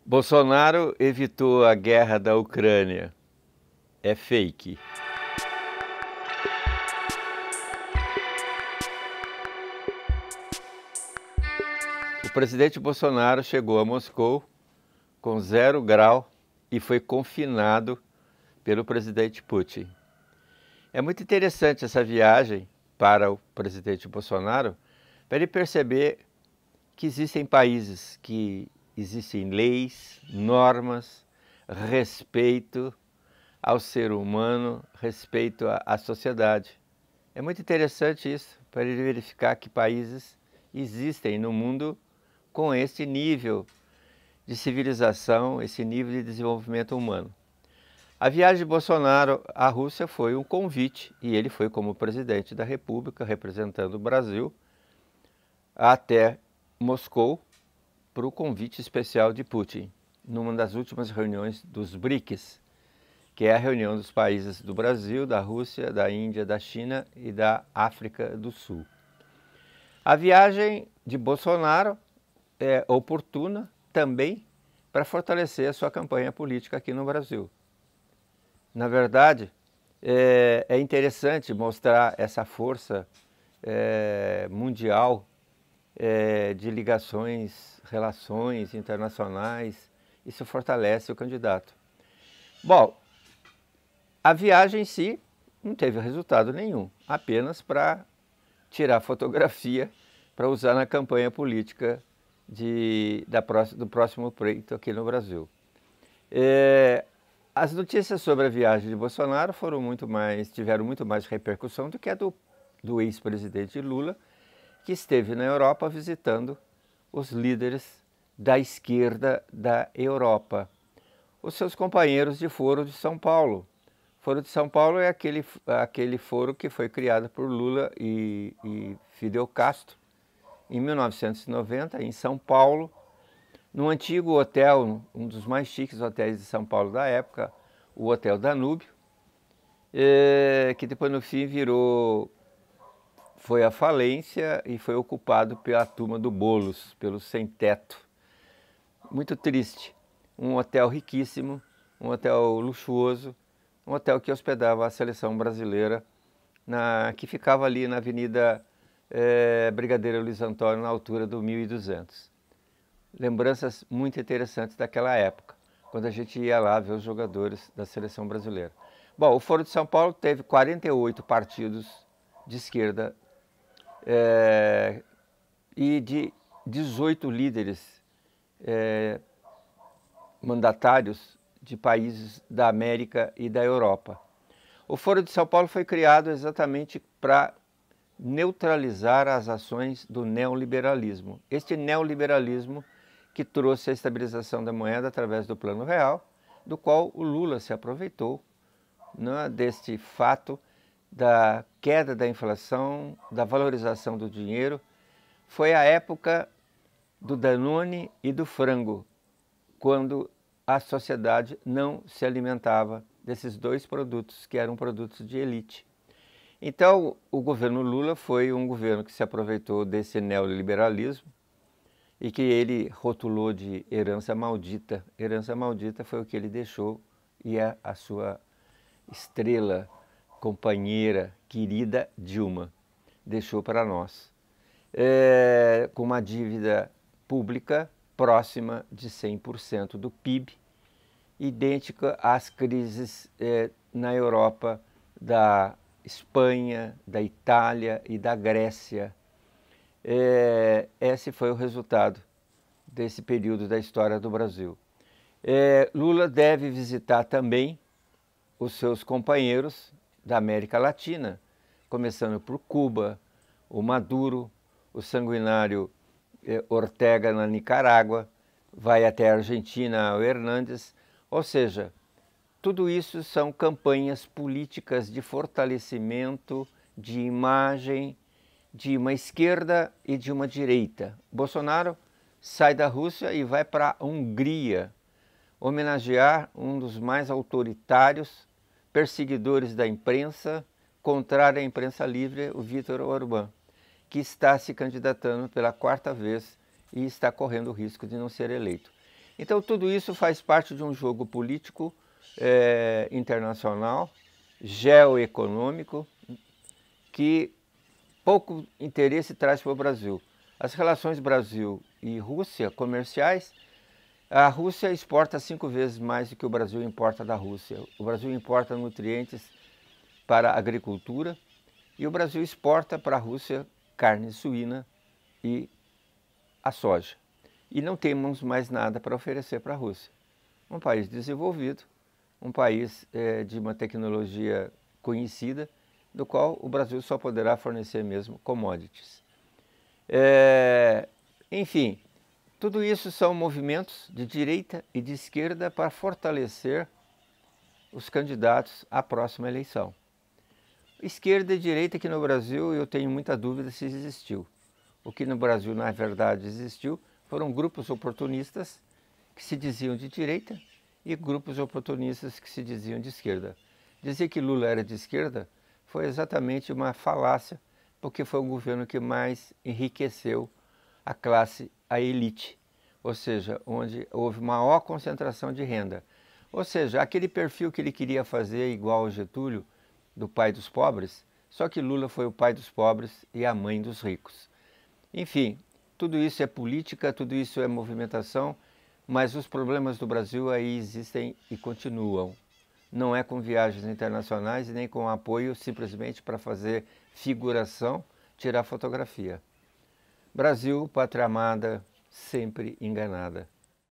Bolsonaro evitou a guerra da Ucrânia. É fake. O presidente Bolsonaro chegou a Moscou com 0 grau e foi confinado pelo presidente Putin. É muito interessante essa viagem para o presidente Bolsonaro, para ele perceber que existem países que existem leis, normas, respeito ao ser humano, respeito à sociedade. É muito interessante isso, para ele verificar que países existem no mundo com esse nível de civilização, esse nível de desenvolvimento humano. A viagem de Bolsonaro à Rússia foi um convite, e ele foi como presidente da República, representando o Brasil, até Moscou, para o convite especial de Putin, numa das últimas reuniões dos BRICS, que é a reunião dos países do Brasil, da Rússia, da Índia, da China e da África do Sul. A viagem de Bolsonaro é oportuna também para fortalecer a sua campanha política aqui no Brasil. Na verdade, é interessante mostrar essa força mundial de ligações, relações internacionais. Isso fortalece o candidato. Bom, a viagem em si não teve resultado nenhum, apenas para tirar fotografia para usar na campanha política do próximo pleito aqui no Brasil. As notícias sobre a viagem de Bolsonaro tiveram muito mais repercussão do que a do ex-presidente Lula, que esteve na Europa visitando os líderes da esquerda da Europa, os seus companheiros de Foro de São Paulo. Foro de São Paulo é aquele foro que foi criado por Lula e Fidel Castro em 1990, em São Paulo, num antigo hotel, um dos mais chiques hotéis de São Paulo da época, o Hotel Danúbio, que depois no fim foi à falência e foi ocupado pela turma do Boulos, pelo sem-teto. Muito triste. Um hotel riquíssimo, um hotel luxuoso, um hotel que hospedava a seleção brasileira, que ficava ali na Avenida Brigadeiro Luiz Antônio, na altura do 1200. Lembranças muito interessantes daquela época, quando a gente ia lá ver os jogadores da seleção brasileira. Bom, o Foro de São Paulo teve 48 partidos de esquerda e de 18 líderes mandatários de países da América e da Europa. O Foro de São Paulo foi criado exatamente para neutralizar as ações do neoliberalismo. Este neoliberalismo que trouxe a estabilização da moeda através do Plano Real, do qual o Lula se aproveitou, né, deste fato da queda da inflação, da valorização do dinheiro. Foi a época do Danone e do frango, quando a sociedade não se alimentava desses dois produtos, que eram produtos de elite. Então, o governo Lula foi um governo que se aproveitou desse neoliberalismo e que ele rotulou de herança maldita. Herança maldita foi o que ele deixou e a sua estrela, companheira, querida Dilma, deixou para nós. Com uma dívida pública próxima de 100% do PIB, idêntica às crises na Europa da Espanha, da Itália e da Grécia. Esse foi o resultado desse período da história do Brasil. Lula deve visitar também os seus companheiros da América Latina, começando por Cuba, o Maduro, o sanguinário Ortega na Nicarágua, vai até a Argentina, o Hernández, ou seja, tudo isso são campanhas políticas de fortalecimento, de imagem, de uma esquerda e de uma direita. Bolsonaro sai da Rússia e vai para a Hungria homenagear um dos mais autoritários, perseguidores da imprensa, contrário à imprensa livre, o Viktor Orbán, que está se candidatando pela 4ª vez e está correndo o risco de não ser eleito. Então tudo isso faz parte de um jogo político internacional, geoeconômico, que pouco interesse traz para o Brasil. As relações Brasil e Rússia comerciais, a Rússia exporta 5 vezes mais do que o Brasil importa da Rússia. O Brasil importa nutrientes para a agricultura e o Brasil exporta para a Rússia carne suína e a soja. E não temos mais nada para oferecer para a Rússia. Um país desenvolvido, um país de uma tecnologia conhecida, do qual o Brasil só poderá fornecer mesmo commodities. Enfim, tudo isso são movimentos de direita e de esquerda para fortalecer os candidatos à próxima eleição. Esquerda e direita que no Brasil eu tenho muita dúvida se existiu. O que no Brasil na verdade existiu foram grupos oportunistas que se diziam de direita e grupos oportunistas que se diziam de esquerda. Dizer que Lula era de esquerda foi exatamente uma falácia, porque foi o governo que mais enriqueceu a classe, a elite, ou seja, onde houve maior concentração de renda. Ou seja, aquele perfil que ele queria fazer igual ao Getúlio, do pai dos pobres, só que Lula foi o pai dos pobres e a mãe dos ricos. Enfim, tudo isso é política, tudo isso é movimentação, mas os problemas do Brasil aí existem e continuam. Não é com viagens internacionais e nem com apoio simplesmente para fazer figuração, tirar fotografia. Brasil, pátria amada, sempre enganada.